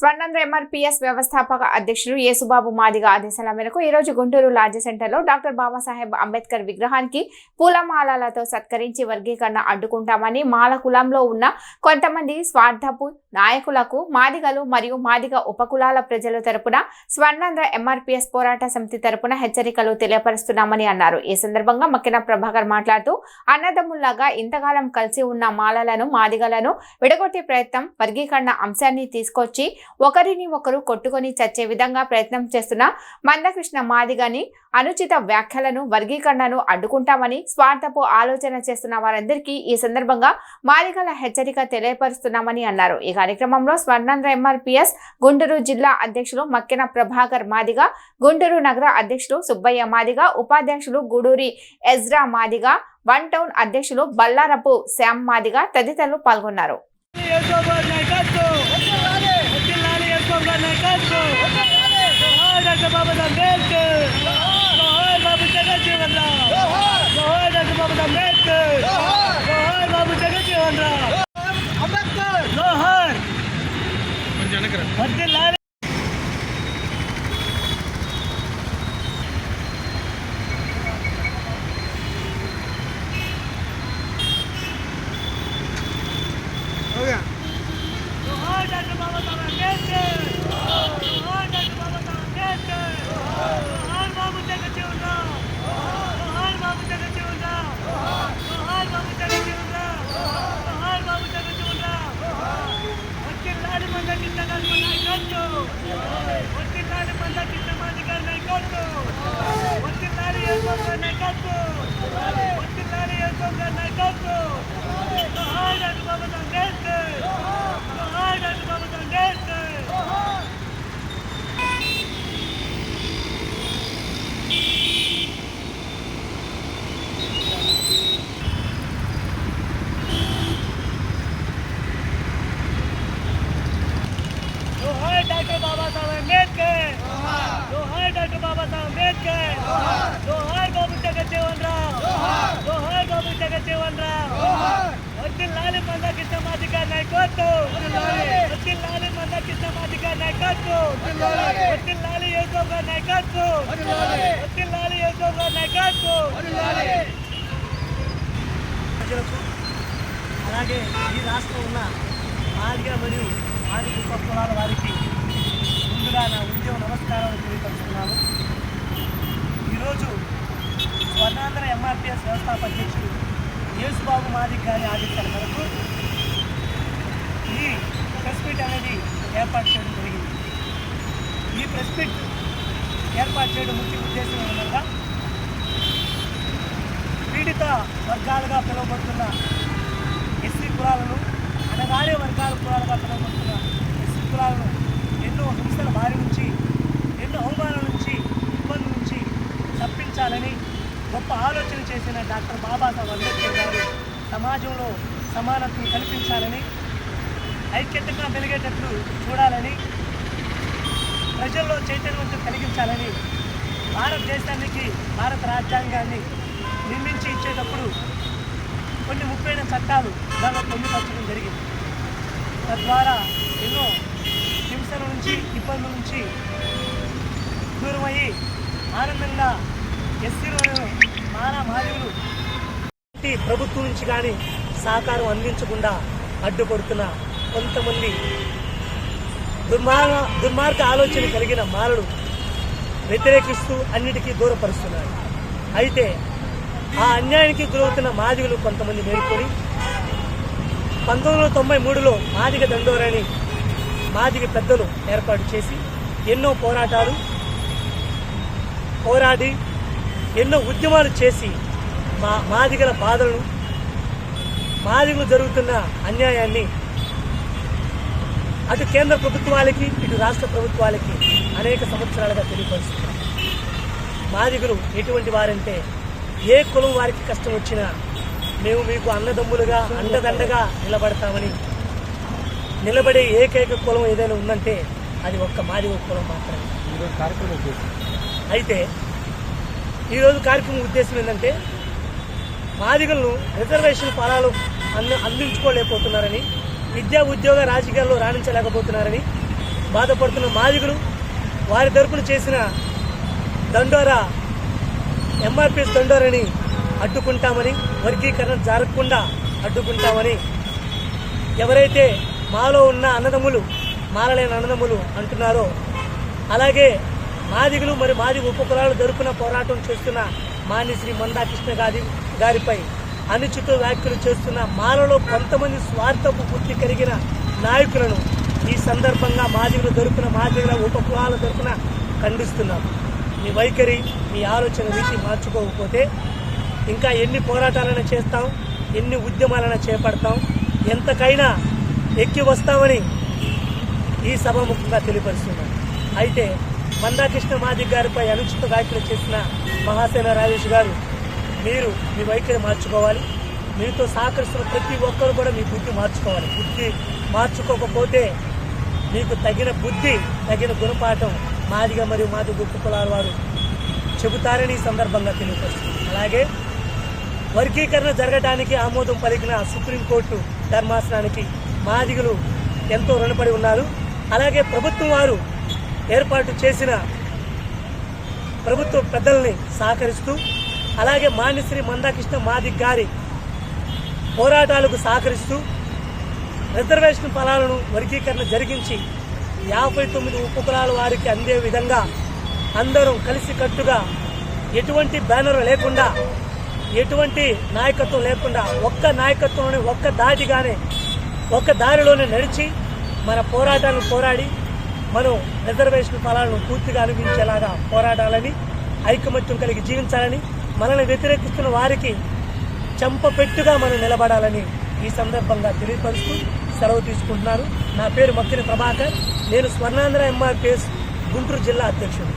స్వర్ణంద్ర MRPS వ్యవస్థాపక అధ్యక్షుడు యేసుబాబు మాదిగ ఆదేశాల మేరకు ఈ రోజు గుంటూరు లార్జ్ సెంటర్లో డాక్టర్ బాబాసాహెబ్ అంబేద్కర్ విగ్రహానికి పూలమాలలతో సత్కరించి వర్గీకరణ అడ్డుకుంటామని మాల కులంలో ఉన్న కొంతమంది స్వార్థపు నాయకులకు మాదిగలు మరియు మాదిగ ఉపకులాల ప్రజల తరపున స్వర్ణంద్ర ఎంఆర్పీఎస్ పోరాట సమితి తరపున హెచ్చరికలు తెలియపరుస్తున్నామని అన్నారు. ఈ సందర్భంగా మక్కిన ప్రభాకర్ మాట్లాడుతూ అన్నదమ్ముల్లాగా ఇంతకాలం కలిసి ఉన్న మాలలను మాదిగలను విడగొట్టే ప్రయత్నం వర్గీకరణ అంశాన్ని తీసుకొచ్చి ఒకరిని ఒకరు కొట్టుకొని చచ్చే విధంగా ప్రయత్నం చేస్తున్న మందకృష్ణ మాదిగని అనుచిత వ్యాఖ్యలను వర్గీకరణను అడ్డుకుంటామని స్వార్థపు ఆలోచన చేస్తున్న వారందరికీ ఈ సందర్భంగా మాదిగల హెచ్చరిక తెలియపరుస్తున్నామని అన్నారు. ఈ కార్యక్రమంలో స్వర్ణంద్ర ఎంఆర్పీఎస్ గుంటూరు జిల్లా అధ్యక్షులు మక్కిన ప్రభాకర్ మాదిగ, గుంటూరు నగర అధ్యక్షులు సుబ్బయ్య మాదిగ, ఉపాధ్యక్షులు Guduri Ezra Madiga, one town అధ్యక్షులు బల్లారపు శ్యామ్ మాదిగ తదితరులు పాల్గొన్నారు. डॉक्टर बाबा साहब अंबेडकर, जोहार डॉक्टर बाबा साहब अंबेडकर, जोहार बाबू जगज्जीवनराव, जोहार बाबू जगज्जीवनराव, वर्धिल्लाली मंदकृष्ण मादिग नायकत्వం, वर्धिल्लाली मंदकृष्ण मादिग नायकत्వం, वर्धिल्लाली యేసుబాబు గారి నాయకత్వం, वर्धिल्लाली యేసుబాబు గారి నాయకత్వం. అలాగే ఈ రాష్ట్రంలో ఉన్న మాదిగ మరియు మాదిగ ఉపకులాల వారికి ముందుగా నా ఉద్యోగ నమస్కారాలు తెలియపరుస్తున్నాను. ఈరోజు స్వర్ణాంధ్ర ఎంఆర్పీఎస్ వ్యవస్థాపక అధ్యక్షుడు యేసుబాబు మాదిగ గారి ఆదేశాల మేరకు ఈ ప్రెస్ మీట్ అనేది ఏర్పాటు చేయడం జరిగింది. ఈ ప్రెస్ మీట్ ఏర్పాటు చేయడం ముఖ్య ఉద్దేశం ఏమనగా పీడిత వర్గాలుగా పిలువబడుతున్న ఎస్సీ కులాలను, అనగానే వర్గాల కులాలుగా పిలువబడుతున్న ఎస్సీ కులాలను ఎన్నో హింసల బారి నుంచి, ఎన్నో అవమానాల నుంచి, ఇబ్బందుల నుంచి తప్పించాలని గొప్ప ఆలోచన చేసిన డాక్టర్ బాబాసాహెబ్ అంబేద్కర్ గారు సమాజంలో సమానత్వం కల్పించాలని, ఐక్యతగా వెలిగేటట్లు చూడాలని, ప్రజల్లో చైతన్యవంతం కలిగించాలని భారతదేశానికి భారత రాజ్యాంగాన్ని నిర్మించి ఇచ్చేటప్పుడు కొన్ని ముఖ్యమైన చట్టాలు దానిలో పొందుపరచడం జరిగింది. తద్వారా ఎన్నో హింసల నుంచి, ఇబ్బందుల నుంచి దూరమయ్యి ఆనందంగా ఎస్సీలను మాదిగలు ప్రభుత్వం నుంచి కానీ సహకారం అందించకుండా అడ్డుపడుతున్న కొంతమంది దుర్మార్గ ఆలోచన కలిగిన మాలలు వ్యతిరేకిస్తూ అన్నిటికీ దూరపరుస్తున్నారు. అయితే ఆ అన్యాయానికి గురవుతున్న మాదిగలు కొంతమంది మేల్కొని 1993లో మాదిగ దండోరాని మాదిగ పెద్దలు ఏర్పాటు చేసి ఎన్నో పోరాడి ఎన్నో ఉద్యమాలు చేసి మాదిగల బాధలను, మాదిగలు జరుగుతున్న అన్యాయాన్ని అటు కేంద్ర ప్రభుత్వాలకి ఇటు రాష్ట్ర ప్రభుత్వాలకి అనేక సంవత్సరాలుగా తెలియపరుస్తున్నారు. మాదిగలు ఎటువంటి వారంటే ఏ కులం వారికి కష్టం వచ్చినా మేము మీకు అన్నదమ్ములుగా అండదండగా నిలబడతామని నిలబడే ఏకైక కులం ఏదైనా ఉందంటే అది ఒక్క మాదిగ కులం మాత్రమే. అయితే ఈరోజు కార్యక్రమం ఉద్దేశం ఏంటంటే మాదిగలను రిజర్వేషన్ ఫలాలు అందించుకోలేకపోతున్నారని, విద్యా ఉద్యోగ రాజకీయాల్లో రాణించలేకపోతున్నారని, బాధపడుతున్న మాదిగులు వారి తరపున చేసిన దండోరా ఎంఆర్పిఎస్ దండోరని అడ్డుకుంటామని, వర్గీకరణ జరగకుండా అడ్డుకుంటామని ఎవరైతే మాలో ఉన్న అన్నదమ్ములు మారలేని అన్నదమ్ములు అంటున్నారో, అలాగే మాదిగులు మరి మాదిగ ఉపకులాలు తరపున పోరాటం చేస్తున్న మాన్యశ్రీ మందాకృష్ణ గారిపై అనుచిత వ్యాఖ్యలు చేస్తున్న మాలలో కొంతమంది స్వార్థపు బుద్ధి కలిగిన నాయకులను ఈ సందర్భంగా మాదిగుల తరపున మాదిగుల ఉపకులాల తరపున ఖండిస్తున్నాం. మీ వైఖరి, మీ ఆలోచన రీతి మార్చుకోకపోతే ఇంకా ఎన్ని పోరాటాలను చేస్తాం, ఎన్ని ఉద్యమాలను చేపడతాం, ఎంతకైనా ఎక్కి వస్తామని ఈ సభాముఖంగా తెలియపరుస్తున్నాం. అయితే మందాకృష్ణ మాదిగ గారిపై అనుచిత వ్యాఖ్యలు చేసిన మహాసేన రాజేష్ గారు, మీరు మీ వైఖరి మార్చుకోవాలి. మీతో సహకరిస్తున్న ప్రతి ఒక్కరు కూడా మీ బుద్ధి మార్చుకోవాలి. బుద్ధి మార్చుకోకపోతే మీకు తగిన బుద్ధి, తగిన గుణపాఠం మాదిగ మరియు మాదిగ ఉపకులాల వారు చెబుతారని ఈ సందర్భంగా తెలియపరుస్తుంది. అలాగే వర్గీకరణ జరగడానికి ఆమోదం పలికిన సుప్రీంకోర్టు ధర్మాసనానికి మాదిగలు ఎంతో రుణపడి ఉన్నారు. అలాగే ప్రభుత్వం వారు ఏర్పాటు చేసిన ప్రభుత్వ పెద్దల్ని సహకరిస్తూ, అలాగే మాన్యశ్రీ మందాకృష్ణ మాదిగ గారి పోరాటాలకు సహకరిస్తూ రిజర్వేషన్ ఫలాలను వర్గీకరణ జరిగించి 59 ఉపకులాల వారికి అందే విధంగా అందరం కలిసికట్టుగా ఎటువంటి బ్యానర్ లేకుండా, ఎటువంటి నాయకత్వం లేకుండా ఒక్క నాయకత్వంలోనే ఒక్క దారిలోనే నడిచి మన పోరాటాలను పోరాడి మనం రిజర్వేషన్ ఫలాలను పూర్తిగా అనుభవించేలాగా పోరాడాలని, ఐకమత్యం కలిగి జీవించాలని, మనల్ని వ్యతిరేకిస్తున్న వారికి చెంపపెట్టుగా మనం నిలబడాలని ఈ సందర్భంగా తెలియపరుస్తూ సెలవు తీసుకుంటున్నారు. నా పేరు మక్కిన ప్రభాకర్. నేను స్వర్ణాంధ్ర ఎంఆర్పిఎస్ గుంటూరు జిల్లా అధ్యక్షుడు.